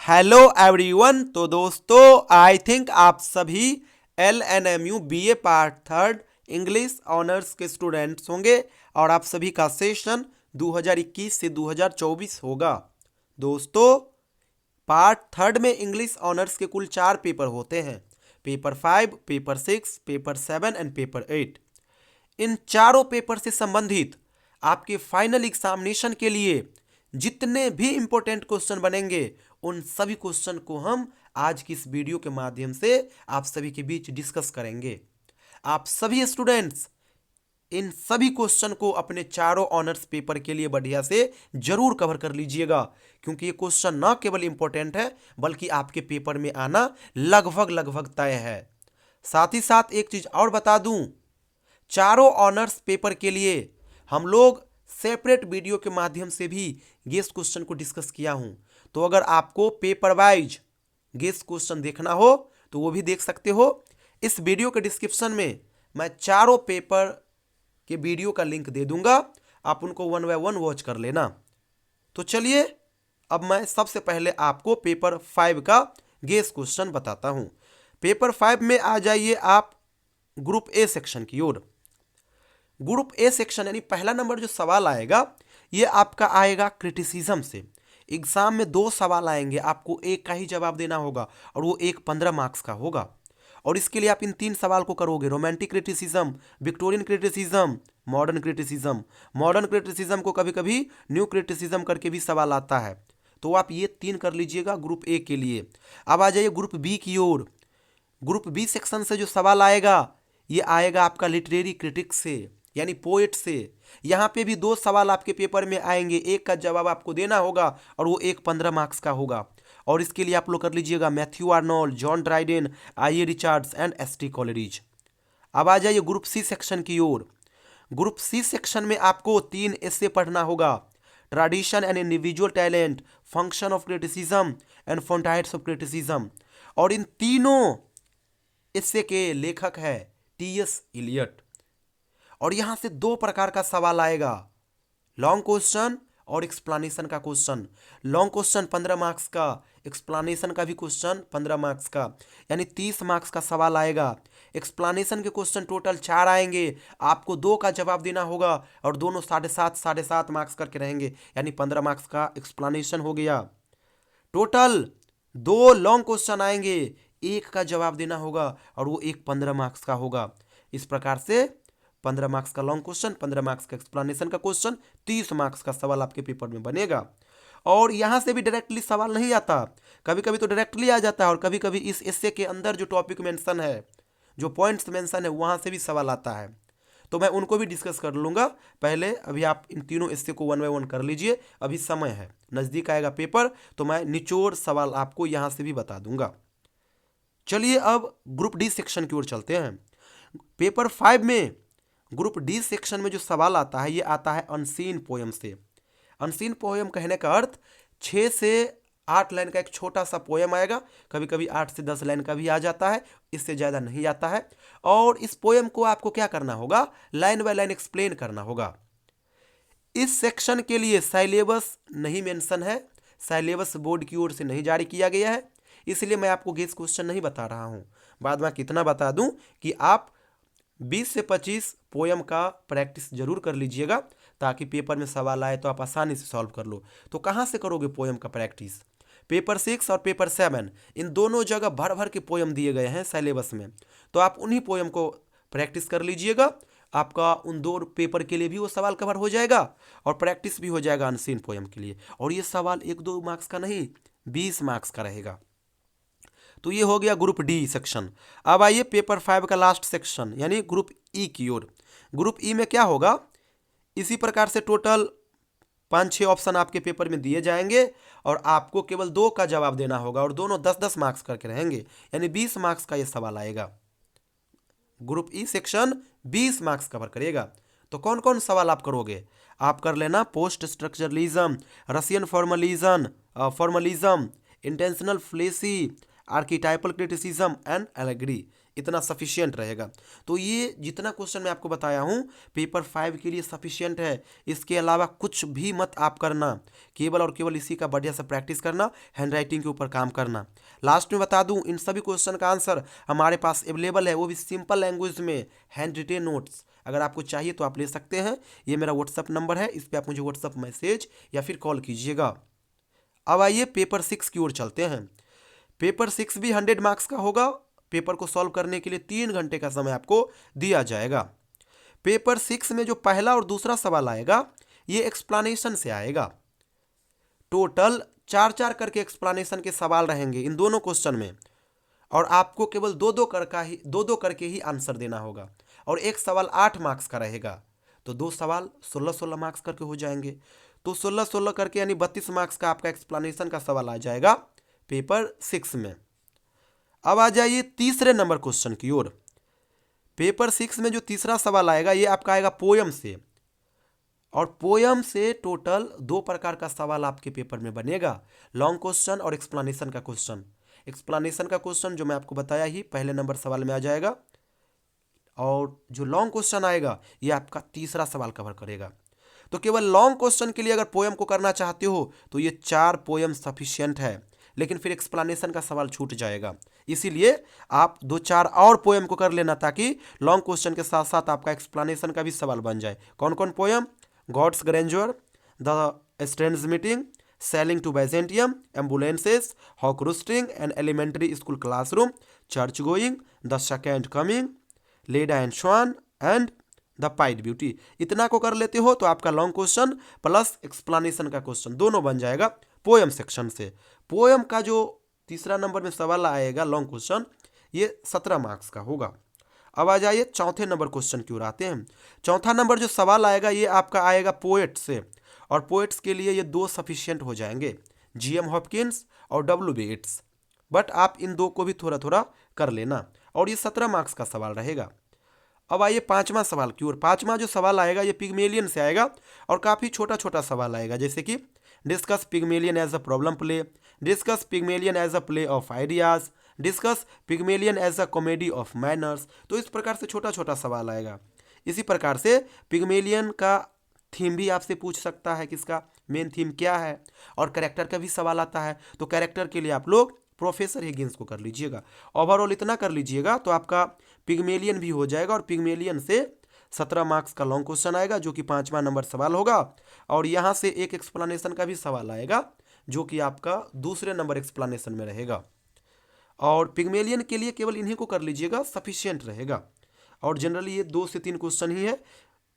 Hello everyone. तो दोस्तों I think आप सभी LNMU BA part third English honours के स्टूडेंट्स होंगे और आप सभी का सेशन 2021 से 2024 होगा। दोस्तों पार्ट थर्ड में इंग्लिश ऑनर्स के कुल 4 पेपर होते हैं, paper 5, paper 6, paper 7 and paper 8। इन चारों पेपर से संबंधित आपके फाइनल एग्जामिनेशन के लिए जितने भी इंपॉर्टेंट क्वेश्चन बनेंगे उन सभी क्वेश्चन को हम आज की इस वीडियो के माध्यम से आप सभी के बीच डिस्कस करेंगे। आप सभी स्टूडेंट्स इन सभी क्वेश्चन को अपने चारों ऑनर्स पेपर के लिए बढ़िया से जरूर कवर कर लीजिएगा, क्योंकि ये क्वेश्चन न केवल इंपॉर्टेंट है बल्कि आपके पेपर में आना लगभग तय है। साथ ही साथ एक चीज और बता दूं, चारों ऑनर्स पेपर के लिए हम लोग सेपरेट वीडियो के माध्यम से भी गेस क्वेश्चन को डिस्कस किया हूं। तो अगर आपको पेपर वाइज गेस क्वेश्चन देखना हो तो वो भी देख सकते हो। इस वीडियो के डिस्क्रिप्शन में मैं चारों पेपर के वीडियो का लिंक दे दूंगा, आप उनको 1 बाय 1 वॉच कर लेना। तो चलिए अब मैं सबसे पहले आपको पेपर 5 का गेस क्वेश्चन बताता हूं। पेपर 5 में आ जाइए आप ग्रुप ए सेक्शन की ओर। ग्रुप ए सेक्शन यानी पहला नंबर जो सवाल आएगा ये आपका आएगा क्रिटिसिज्म से। एग्जाम में 2 सवाल आएंगे, आपको एक का ही जवाब देना होगा और वो एक 15 मार्क्स का होगा। और इसके लिए आप इन 3 सवाल को करोगे, romantic criticism, Victorian criticism, modern criticism. Modern criticism को कभी कभी न्यू क्रिटिसिज्म करके भी सवाल आता है, तो आप ये 3 कर लीजिएगा ग्रुप ए के लिए। अब आ जाइए ग्रुप बी की ओर। ग्रुप बी सेक्शन से जो सवाल आएगा ये आएगा आपका लिटरेरी क्रिटिक्स से यानी पोएट से। यहाँ पे भी 2 सवाल आपके पेपर में आएंगे, एक का जवाब आपको देना होगा और वो एक 15 मार्क्स का होगा। और इसके लिए आप लोग कर लीजिएगा Matthew Arnold, John Dryden, I.A. Richards and S.T. Coleridge. अब आ जाइए ग्रुप सी सेक्शन की ओर। ग्रुप सी सेक्शन में आपको 3 एस्से पढ़ना होगा, tradition and individual talent, function of criticism and frontiers of criticism. और इन तीनों एस्से के लेखक है T.S. इलियट। और यहां से 2 प्रकार का सवाल आएगा, लॉन्ग क्वेश्चन और एक्सप्लेनेशन का क्वेश्चन। लॉन्ग क्वेश्चन 15 मार्क्स का, एक्सप्लेनेशन का भी क्वेश्चन 15 मार्क्स का, यानी 30 मार्क्स का सवाल आएगा। एक्सप्लेनेशन के क्वेश्चन टोटल 4 आएंगे, आपको 2 का जवाब देना होगा और दोनों 7.5 मार्क्स करके रहेंगे, यानी 15 मार्क्स का एक्सप्लेनेशन हो गया। टोटल 2 लॉन्ग क्वेश्चन आएंगे, एक का जवाब देना होगा और वो एक 15 मार्क्स का होगा। इस प्रकार से 15 मार्क्स का लॉन्ग क्वेश्चन, 15 मार्क्स का एक्सप्लेनेशन का क्वेश्चन, 30 मार्क्स का सवाल आपके पेपर में बनेगा। और यहां से भी डायरेक्टली सवाल नहीं आता, कभी कभी तो डायरेक्टली आ जाता है और कभी कभी इस एस्से के अंदर जो टॉपिक मेंशन है, जो पॉइंट्स मेंशन है वहां से भी सवाल आता है, तो मैं उनको भी डिस्कस कर लूंगा। पहले अभी आप इन तीनों एस्से को 1 बाय 1 कर लीजिए, अभी समय है, नजदीक आएगा पेपर तो मैं निचोड़ सवाल आपको यहां से भी बता दूंगा। चलिए अब ग्रुप डी सेक्शन की ओर चलते हैं। पेपर 5 में ग्रुप डी सेक्शन में जो सवाल आता है ये आता है अनसीन पोयम से। अनसीन पोयम कहने का अर्थ 6 से 8 लाइन का एक छोटा सा पोयम आएगा, कभी कभी 8 से 10 लाइन का भी आ जाता है, इससे ज़्यादा नहीं आता है। और इस पोयम को आपको क्या करना होगा, लाइन बाय लाइन एक्सप्लेन करना होगा। इस सेक्शन के लिए साइलेबस नहीं मेंशन है, साइलेबस बोर्ड की ओर से नहीं जारी किया गया है, इसलिए मैं आपको गेस क्वेश्चन नहीं बता रहा हूं। बाद में कितना बता दूं कि आप 20 से 25 पोयम का प्रैक्टिस जरूर कर लीजिएगा, ताकि पेपर में सवाल आए तो आप आसानी से सॉल्व कर लो। तो कहाँ से करोगे पोयम का प्रैक्टिस, पेपर 6 और पेपर 7 इन दोनों जगह भर भर के पोयम दिए गए हैं सिलेबस में, तो आप उन्हीं पोयम को प्रैक्टिस कर लीजिएगा। आपका उन 2 पेपर के लिए भी वो सवाल कवर हो जाएगा और प्रैक्टिस भी हो जाएगा अनसीन पोयम के लिए। और ये सवाल 1-2 मार्क्स का नहीं, 20 मार्क्स का रहेगा। तो ये हो गया ग्रुप डी सेक्शन। अब आइए पेपर 5 का लास्ट सेक्शन यानी ग्रुप ई की ओर। ग्रुप ई में क्या होगा, इसी प्रकार से टोटल 5-6 ऑप्शन आपके पेपर में दिए जाएंगे और आपको केवल 2 का जवाब देना होगा और दोनों 10-10 मार्क्स करके रहेंगे, यानी 20 मार्क्स का ये सवाल आएगा। Group E section 20 marks cover करेगा। तो कौन कौन सवाल आप करोगे, आप कर लेना post structuralism, Russian formalism, intentional fleshy, archetypal criticism and allegory. इतना सफिशियंट रहेगा। तो ये जितना क्वेश्चन मैं आपको बताया हूँ पेपर 5 के लिए सफिशियंट है। इसके अलावा कुछ भी मत आप करना, केवल और केवल इसी का बढ़िया से प्रैक्टिस करना, हैंड राइटिंग के ऊपर काम करना। लास्ट में बता दूं, इन सभी क्वेश्चन का आंसर हमारे पास अवेलेबल है, वो भी सिंपल लैंग्वेज में, हैंड रिटेन नोट्स। अगर आपको चाहिए तो आप ले सकते हैं। ये मेरा व्हाट्सअप नंबर है, इस पर आप मुझे व्हाट्सअप मैसेज या फिर कॉल कीजिएगा। अब आइए पेपर 6 की ओर चलते हैं। पेपर 6 भी 100 मार्क्स का होगा। पेपर को सॉल्व करने के लिए 3 घंटे का समय आपको दिया जाएगा। पेपर 6 में जो पहला और दूसरा सवाल आएगा ये एक्सप्लेनेशन से आएगा। टोटल 4-4 करके एक्सप्लेनेशन के सवाल रहेंगे इन दोनों क्वेश्चन में, और आपको केवल दो करके ही आंसर देना होगा। और एक सवाल 8 मार्क्स का रहेगा, तो 2 सवाल 16-16 मार्क्स करके हो जाएंगे। तो 16-16 करके यानी 32 मार्क्स का आपका एक्सप्लेनेशन का सवाल आ जाएगा पेपर 6 में। अब आ जाइए तीसरे नंबर क्वेश्चन की ओर। पेपर 6 में जो तीसरा सवाल आएगा ये आपका आएगा पोयम से, और पोयम से टोटल 2 प्रकार का सवाल आपके पेपर में बनेगा, लॉन्ग क्वेश्चन और एक्सप्लेनेशन का क्वेश्चन। एक्सप्लेनेशन का क्वेश्चन जो मैं आपको बताया ही पहले नंबर सवाल में आ जाएगा, और जो लॉन्ग क्वेश्चन आएगा ये आपका तीसरा सवाल कवर करेगा। तो केवल लॉन्ग क्वेश्चन के लिए अगर पोयम को करना चाहते हो तो ये 4 पोयम सफिशियंट है, लेकिन फिर एक्सप्लेनेशन का सवाल छूट जाएगा। इसीलिए आप 2-4 और पोयम को कर लेना, ताकि लॉन्ग क्वेश्चन के साथ साथ आपका एक्सप्लेनेशन का भी सवाल बन जाए। कौन कौन poem? God's grandeur, the strange meeting, sailing to Byzantium, ambulances, hawk roosting and elementary school classroom, church going, the second coming, Leda and swan and the pied beauty. इतना को कर लेते हो तो आपका लॉन्ग क्वेश्चन प्लस एक्सप्लेनेशन का question दोनों बन जाएगा पोयम सेक्शन से। पोयम का जो तीसरा नंबर में सवाल आएगा लॉन्ग क्वेश्चन, ये 17 मार्क्स का होगा। अब आ जाइए चौथे नंबर क्वेश्चन की ओर आते हैं। चौथा नंबर जो सवाल आएगा ये आपका आएगा पोएट से, और पोएट्स के लिए ये 2 सफिशियंट हो जाएंगे, GM हॉपकिंस और W बेट्स। बट आप इन 2 को भी थोड़ा थोड़ा कर लेना, और ये 17 मार्क्स का सवाल रहेगा। अब आइए पांचवा सवाल की ओर। पांचवा जो सवाल आएगा ये पिग्मेलियन से आएगा, और काफ़ी छोटा छोटा सवाल आएगा, जैसे कि discuss Pygmalion as a problem play, discuss Pygmalion as a play of ideas, discuss Pygmalion as a comedy of manners. तो इस प्रकार से छोटा छोटा सवाल आएगा। इसी प्रकार से पिग्मेलियन का थीम भी आपसे पूछ सकता है, किसका मेन थीम क्या है, और कैरेक्टर का भी सवाल आता है। तो कैरेक्टर के लिए आप लोग प्रोफेसर हिगिंस को कर लीजिएगा। ओवरऑल इतना कर लीजिएगा तो आपका पिग्मेलियन भी हो जाएगा, और पिग्मेलियन से 17 मार्क्स का लॉन्ग क्वेश्चन आएगा जो कि 5वां नंबर सवाल होगा, और यहाँ से एक एक्सप्लेनेशन का भी सवाल आएगा जो कि आपका दूसरे नंबर एक्सप्लेनेशन में रहेगा। और पिग्मेलियन के लिए केवल इन्हीं को कर लीजिएगा, सफिशियंट रहेगा। और जनरली ये 2 से 3 क्वेश्चन ही है,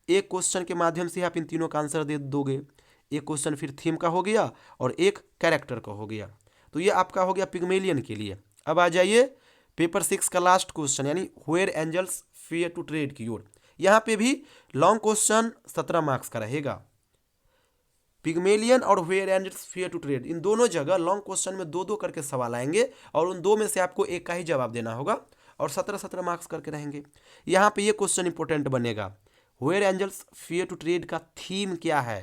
एक क्वेश्चन के माध्यम से आप इन तीनों का आंसर दे दोगे। एक क्वेश्चन फिर थीम का हो गया और एक कैरेक्टर का हो गया। तो ये आपका हो गया पिग्मेलियन के लिए। अब आ जाइए पेपर 6 का लास्ट क्वेश्चन यानी where angels fear to tread की ओर। यहाँ पे भी लॉन्ग क्वेश्चन 17 मार्क्स का रहेगा। पिग्मेलियन और where angels fear to tread, इन दोनों जगह लॉन्ग क्वेश्चन में 2-2 करके सवाल आएंगे, और उन 2 में से आपको एक का ही जवाब देना होगा, और 17-17 मार्क्स करके रहेंगे। यहाँ पे ये क्वेश्चन इंपॉर्टेंट बनेगा, where angels fear to tread का थीम क्या है,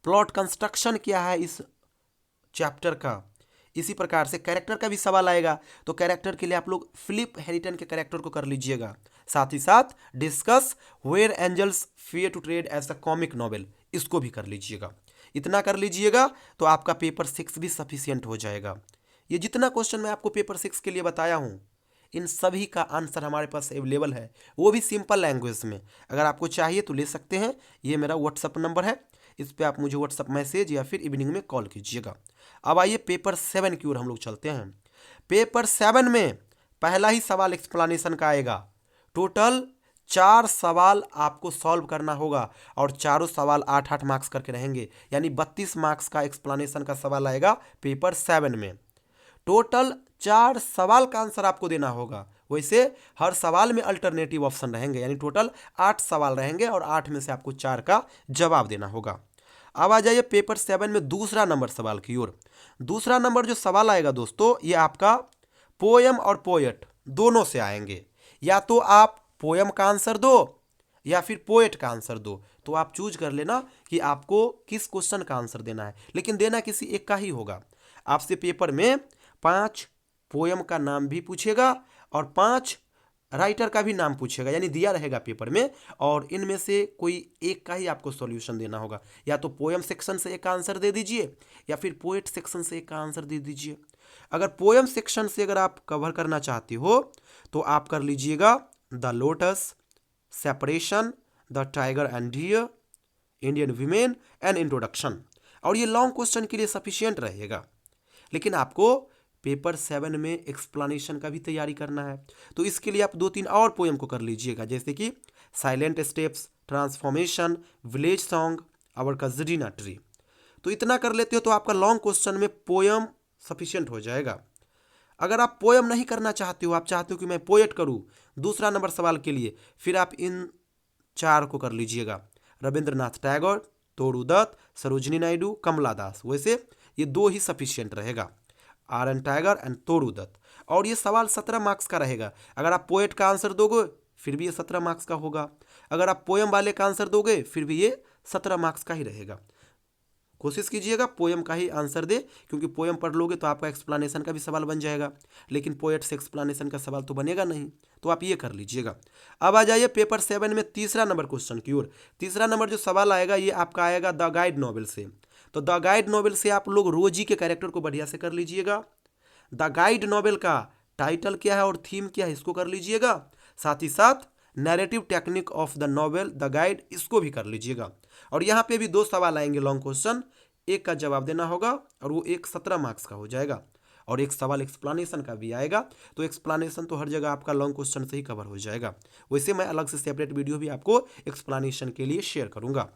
प्लॉट कंस्ट्रक्शन क्या है इस चैप्टर का। इसी प्रकार से कैरेक्टर का भी सवाल आएगा, तो कैरेक्टर के लिए आप लोग फिलिप हैरिटन के कैरेक्टर को कर लीजिएगा। साथ ही साथ discuss where angels fear to tread as a comic novel, इसको भी कर लीजिएगा। इतना कर लीजिएगा तो आपका पेपर 6 भी सफिशियंट हो जाएगा। ये जितना क्वेश्चन मैं आपको पेपर 6 के लिए बताया हूँ, इन सभी का आंसर हमारे पास अवेलेबल है, वो भी सिंपल लैंग्वेज में। अगर आपको चाहिए तो ले सकते हैं, ये मेरा व्हाट्सअप नंबर है, इस पर आप मुझे व्हाट्सअप मैसेज या फिर इवनिंग में कॉल कीजिएगा। अब आइए पेपर 7 की ओर हम लोग चलते हैं। पेपर 7 में पहला ही सवाल एक्सप्लेनेशन का आएगा। टोटल 4 सवाल आपको सॉल्व करना होगा, और चारों सवाल 8-8 मार्क्स करके रहेंगे, यानी 32 मार्क्स का एक्सप्लेनेशन का सवाल आएगा पेपर 7 में। टोटल 4 सवाल का आंसर आपको देना होगा। वैसे हर सवाल में अल्टरनेटिव ऑप्शन रहेंगे, यानी टोटल 8 सवाल रहेंगे, और 8 में से आपको 4 का जवाब देना होगा। अब आ जाइए पेपर 7 में दूसरा नंबर सवाल की ओर। दूसरा नंबर जो सवाल आएगा दोस्तों, ये आपका पोयम और पोएट दोनों से आएंगे। या तो आप पोयम का आंसर दो या फिर पोएट का आंसर दो, तो आप चूज कर लेना कि आपको किस क्वेश्चन का आंसर देना है, लेकिन देना किसी एक का ही होगा। आपसे पेपर में 5 पोयम का नाम भी पूछेगा और 5 राइटर का भी नाम पूछेगा, यानी दिया रहेगा पेपर में, और इनमें से कोई एक का ही आपको सॉल्यूशन देना होगा। या तो पोएम सेक्शन से एक आंसर दे दीजिए या फिर पोएट सेक्शन से एक आंसर दे दीजिए। अगर पोएम सेक्शन से अगर आप कवर करना चाहते हो तो आप कर लीजिएगा the lotus, separation, the tiger and deer, Indian women and introduction, और ये लॉन्ग क्वेश्चन के लिए सफिशियंट रहेगा। लेकिन आपको पेपर 7 में एक्सप्लेनेशन का भी तैयारी करना है, तो इसके लिए आप 2-3 और पोएम को कर लीजिएगा, जैसे कि silent steps, transformation, village song, our casuarina tree. तो इतना कर लेते हो तो आपका लॉन्ग क्वेश्चन में पोएम सफिशियंट हो जाएगा। अगर आप पोएम नहीं करना चाहते हो, आप चाहते हो कि मैं पोएट करूं दूसरा नंबर सवाल के लिए, फिर आप इन 4 को कर लीजिएगा, रविंद्रनाथ टैगोर, तोड़ू दत्त, सरोजिनी नायडू, कमला दास। वैसे ये 2 ही सफिशियंट रहेगा, आर.एन. टाइगर एंड तोड़ू दत्त। और ये सवाल 17 मार्क्स का रहेगा। अगर आप पोएट का आंसर दोगे फिर भी ये 17 मार्क्स का होगा, अगर आप पोएम वाले का आंसर दोगे फिर भी ये 17 मार्क्स का ही रहेगा। कोशिश कीजिएगा पोएम का ही आंसर दे, क्योंकि पोएम पढ़ लोगे तो आपका एक्सप्लेनेशन का भी सवाल बन जाएगा, लेकिन पोएट से एक्सप्लेनेशन का सवाल तो बनेगा नहीं, तो आप ये कर लीजिएगा। अब आ जाइए पेपर 7 में तीसरा नंबर क्वेश्चन की ओर। तीसरा नंबर जो सवाल आएगा ये आपका आएगा द गाइड नॉवेल से। तो द गाइड नॉवेल से आप लोग रोजी के कैरेक्टर को बढ़िया से कर लीजिएगा। द गाइड नॉवेल का टाइटल क्या है और थीम क्या है इसको कर लीजिएगा। साथ ही साथ narrative technique of the novel the guide, इसको भी कर लीजिएगा। और यहाँ पे भी 2 सवाल आएंगे लॉन्ग क्वेश्चन, एक का जवाब देना होगा और वो एक 17 मार्क्स का हो जाएगा, और एक सवाल एक्सप्लेनेशन का भी आएगा। तो एक्सप्लेनेशन तो हर जगह आपका लॉन्ग क्वेश्चन से ही कवर हो जाएगा। वैसे मैं अलग से सेपरेट वीडियो भी आपको एक्सप्लेनेशन के लिए शेयर करूंगा।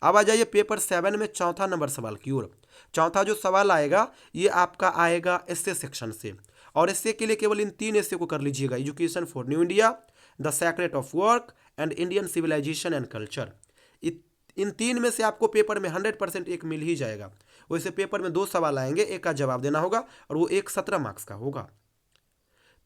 अब आ जाइए पेपर 7 में चौथा नंबर सवाल की ओर। चौथा जो सवाल आएगा ये आपका आएगा एस्से सेक्शन से, और एस्से के लिए केवल इन 3 एस्से को कर लीजिएगा, education for new India, the secret of work and Indian civilisation and culture. इन 3 में से आपको पेपर में 100% एक मिल ही जाएगा। वैसे पेपर में 2 सवाल आएंगे, एक का जवाब देना होगा और वो एक 17 मार्क्स का होगा।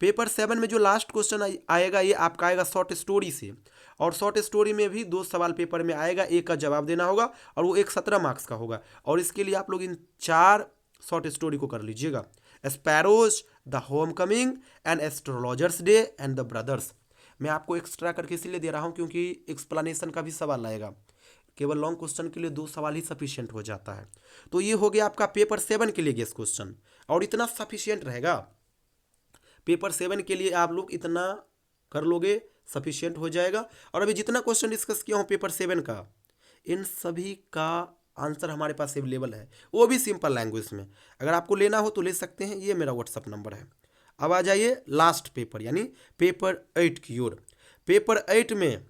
पेपर 7 में जो लास्ट क्वेश्चन आएगा ये आपका आएगा शॉर्ट स्टोरी से, और शॉर्ट स्टोरी में भी 2 सवाल पेपर में आएगा, एक का जवाब देना होगा और वो एक 17 मार्क्स का होगा। और इसके लिए आप लोग इन 4 शॉर्ट स्टोरी को कर लीजिएगा, sparrows, the home coming and astrologers day and the brothers. मैं आपको एक्स्ट्रा करके इसलिए दे रहा हूँ क्योंकि एक्सप्लेनेशन का भी सवाल आएगा, केवल लॉन्ग क्वेश्चन के लिए 2 सवाल ही सफिशियंट हो जाता है। तो ये हो गया आपका पेपर 7 के लिए गेस क्वेश्चन, और इतना सफिशियंट रहेगा। पेपर 7 के लिए आप लोग इतना कर लोगे सफिशियंट हो जाएगा। और अभी जितना क्वेश्चन डिस्कस किया हूँ पेपर 7 का, इन सभी का आंसर हमारे पास अवेलेबल है, वो भी सिंपल लैंग्वेज में। अगर आपको लेना हो तो ले सकते हैं, ये मेरा व्हाट्सअप नंबर है। अब आ जाइए लास्ट पेपर यानी पेपर 8 की ओर। पेपर 8 में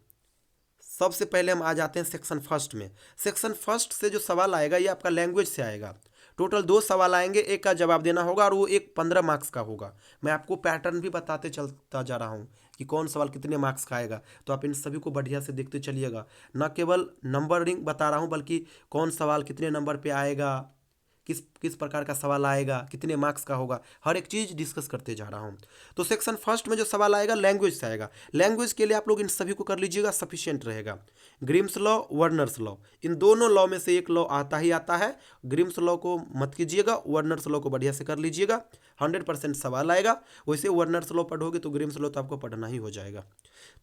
सबसे पहले हम आ जाते हैं सेक्शन फर्स्ट में। सेक्शन फर्स्ट से जो सवाल आएगा ये आपका लैंग्वेज से आएगा। टोटल 2 सवाल आएंगे, एक का जवाब देना होगा और वो एक 15 मार्क्स का होगा। मैं आपको पैटर्न भी बताते चलता जा रहा हूँ कि कौन सवाल कितने मार्क्स का आएगा, तो आप इन सभी को बढ़िया से देखते चलिएगा। न केवल नंबरिंग बता रहा हूँ बल्कि कौन सवाल कितने नंबर पे आएगा, किस प्रकार का सवाल आएगा, कितने मार्क्स का होगा, हर एक चीज़ डिस्कस करते जा रहा हूँ। तो सेक्शन फर्स्ट में जो सवाल आएगा लैंग्वेज से आएगा। लैंग्वेज के लिए आप लोग इन सभी को कर लीजिएगा, सफिशियंट रहेगा। ग्रिम्स लॉ, वर्नर्स लॉ, इन दोनों लॉ में से एक लॉ आता ही आता है। ग्रिम्स लॉ को मत कीजिएगा, वर्नर्स लॉ को बढ़िया से कर लीजिएगा, 100% सवाल आएगा। वैसे वर्नर्स लॉ पढ़ोगे तो ग्रिम्स लॉ तो आपको पढ़ना ही हो जाएगा।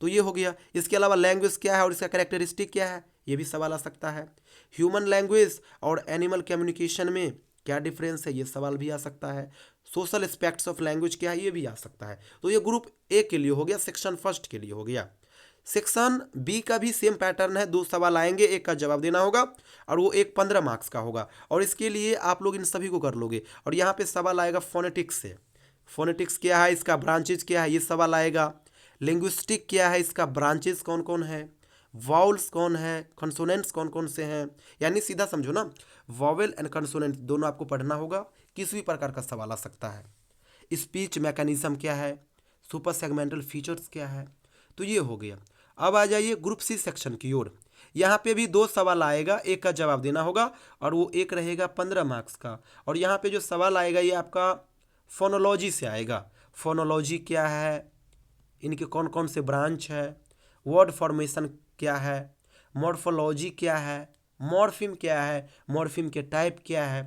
तो ये हो गया। इसके अलावा लैंग्वेज क्या है और इसका कैरेक्टरिस्टिक क्या है, ये भी सवाल आ सकता है। ह्यूमन लैंग्वेज और एनिमल कम्युनिकेशन में क्या डिफरेंस है, ये सवाल भी आ सकता है। सोशल एस्पेक्ट्स ऑफ लैंग्वेज क्या है, ये भी आ सकता है। तो ये ग्रुप ए के लिए हो गया, सेक्शन फर्स्ट के लिए हो गया। सेक्शन बी का भी सेम पैटर्न है, 2 सवाल आएंगे, एक का जवाब देना होगा और वो एक 15 मार्क्स का होगा। और इसके लिए आप लोग इन सभी को कर लोगे। और यहाँ पे सवाल आएगा फोनेटिक्स से। फोनेटिक्स क्या है, इसका ब्रांचेज क्या है, ये सवाल आएगा। लिंग्विस्टिक क्या है, इसका ब्रांचेज कौन कौन है, वाउल्स कौन है, कंसोनेंट्स कौन कौन से हैं, यानी सीधा समझो ना, वावेल एंड कंसोनेंट दोनों आपको पढ़ना होगा। किसी भी प्रकार का सवाल आ सकता है। स्पीच मैकेनिज्म क्या है, सुपर सेगमेंटल फीचर्स क्या है। तो ये हो गया। अब आ जाइए ग्रुप सी सेक्शन की ओर। यहाँ पे भी 2 सवाल आएगा, एक का जवाब देना होगा और वो एक रहेगा 15 मार्क्स का। और यहाँ पे जो सवाल आएगा ये आपका फोनोलॉजी से आएगा। फोनोलॉजी क्या है, इनके कौन कौन से ब्रांच है, वर्ड फॉर्मेशन क्या है, मॉर्फोलॉजी क्या है, मॉर्फिम क्या है, मॉर्फिम के टाइप क्या है,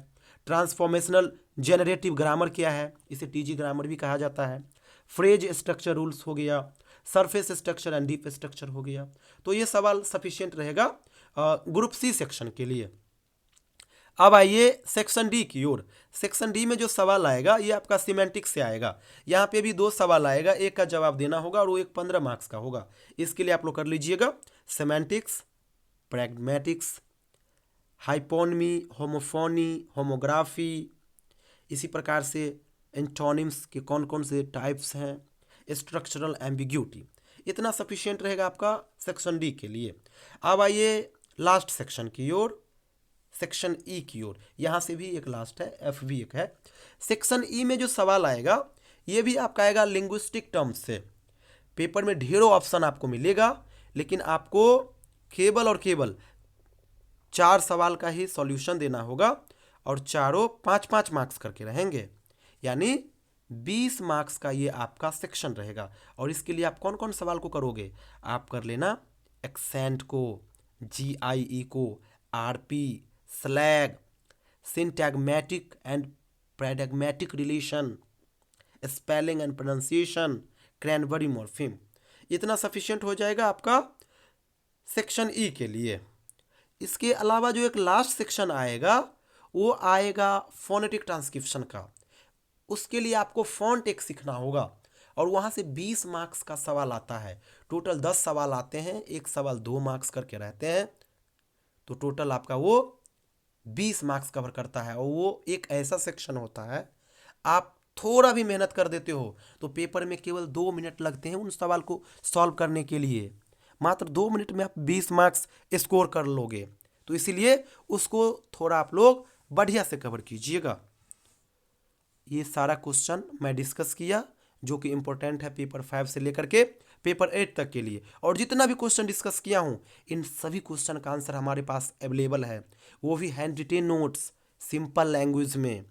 ट्रांसफॉर्मेशनल जेनरेटिव ग्रामर क्या है, इसे टीजी ग्रामर भी कहा जाता है, फ्रेज स्ट्रक्चर रूल्स हो गया, surface structure and deep structure हो गया। तो ये सवाल सफिशिएंट रहेगा ग्रुप सी सेक्शन के लिए। अब आइए सेक्शन डी की ओर। सेक्शन डी में जो सवाल आएगा ये आपका सिमेंटिक्स से आएगा। यहाँ पे भी 2 सवाल आएगा, एक का जवाब देना होगा और वो एक 15 मार्क्स का होगा। इसके लिए आप लोग कर लीजिएगा सेमेंटिक्स, प्रैग्मेटिक्स, हाइपोनमी, होमोफोनी, होमोग्राफी, इसी प्रकार से एंटोनिम्स के कौन कौन से टाइप्स हैं, स्ट्रक्चरल एम्बिग्यूटी, इतना सफिशिएंट रहेगा आपका सेक्शन डी के लिए। अब आइए लास्ट सेक्शन की ओर, सेक्शन ई की ओर। यहाँ से भी एक लास्ट है, एफ भी एक है। सेक्शन ई में जो सवाल आएगा ये भी आपका आएगा लिंग्विस्टिक टर्म्स से। पेपर में ढेरों ऑप्शन आपको मिलेगा, लेकिन आपको केवल और केवल 4 सवाल का ही सॉल्यूशन देना होगा और चारों 5-5 मार्क्स करके रहेंगे, यानी 20 मार्क्स का ये आपका सेक्शन रहेगा। और इसके लिए आप कौन कौन सवाल को करोगे, आप कर लेना एक्सेंट को, GIE को, RP, slang, syntagmatic and paradigmatic relation, spelling and pronunciation, cranberry morpheme, इतना सफिशिएंट हो जाएगा आपका सेक्शन ई के लिए। इसके अलावा जो एक लास्ट सेक्शन आएगा वो आएगा फोनेटिक ट्रांसक्रिप्शन का। उसके लिए आपको फॉन्ट एक सीखना होगा और वहाँ से 20 मार्क्स का सवाल आता है। टोटल 10 सवाल आते हैं, एक सवाल 2 मार्क्स करके रहते हैं, तो टोटल आपका वो 20 मार्क्स कवर करता है। और वो एक ऐसा सेक्शन होता है, आप थोड़ा भी मेहनत कर देते हो तो पेपर में केवल 2 मिनट लगते हैं उन सवाल को सॉल्व करने के लिए। मात्र 2 मिनट में आप 20 मार्क्स स्कोर कर लोगे। तो इसीलिए उसको थोड़ा आप लोग बढ़िया से कवर कीजिएगा। ये सारा क्वेश्चन मैं डिस्कस किया जो कि इम्पोर्टेंट है पेपर 5 से लेकर के पेपर 8 तक के लिए। और जितना भी क्वेश्चन डिस्कस किया हूँ इन सभी क्वेश्चन का आंसर हमारे पास अवेलेबल है, वो भी hand retain notes simple language में।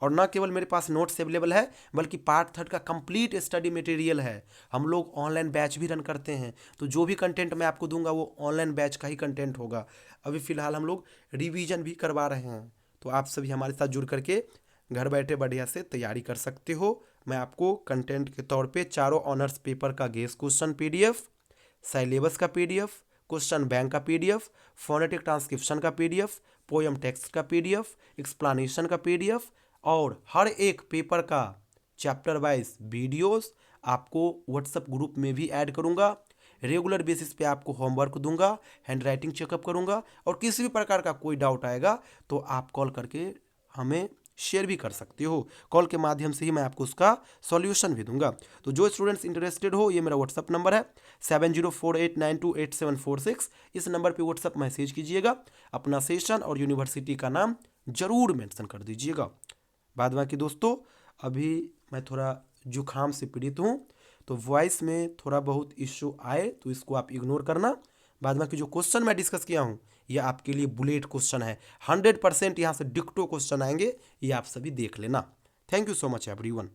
और ना केवल मेरे पास नोट्स अवेलेबल है बल्कि पार्ट 3 का कंप्लीट स्टडी मटेरियल है। हम लोग ऑनलाइन बैच भी रन करते हैं, तो जो भी कंटेंट मैं आपको दूंगा वो ऑनलाइन बैच का ही कंटेंट होगा। अभी फ़िलहाल हम लोग रिवीजन भी करवा रहे हैं, तो आप सभी हमारे साथ जुड़ करके घर बैठे बढ़िया से तैयारी कर सकते हो। मैं आपको कंटेंट के तौर पे चारों ऑनर्स पेपर का गेस क्वेश्चन PDF, सिलेबस का PDF, क्वेश्चन बैंक का PDF, फोनेटिक ट्रांसक्रिप्शन का PDF, पोएम टेक्स्ट का PDF, एक्सप्लेनेशन का PDF और हर एक पेपर का चैप्टर वाइज वीडियोस आपको व्हाट्सएप ग्रुप में भी ऐड करूंगा। रेगुलर बेसिस पे आपको होमवर्क दूंगा, हैंड राइटिंग चेकअप करूंगा और किसी भी प्रकार का कोई डाउट आएगा तो आप कॉल करके हमें शेयर भी कर सकते हो। कॉल के माध्यम से ही मैं आपको उसका सॉल्यूशन भी दूंगा। तो जो स्टूडेंट्स इंटरेस्टेड हो, ये मेरा व्हाट्सअप नंबर है 7048928746। इस नंबर पे व्हाट्सअप मैसेज कीजिएगा, अपना सेशन और यूनिवर्सिटी का नाम जरूर मेंशन कर दीजिएगा। बाद बाकी दोस्तों, अभी मैं थोड़ा जुकाम से पीड़ित हूँ, तो वॉइस में थोड़ा बहुत इश्यू आए तो इसको आप इग्नोर करना। बाद बाकी जो क्वेश्चन मैं डिस्कस किया हूँ ये आपके लिए बुलेट क्वेश्चन है, 100% यहाँ से डिक्टो क्वेश्चन आएंगे, ये आप सभी देख लेना। Thank you so much everyone.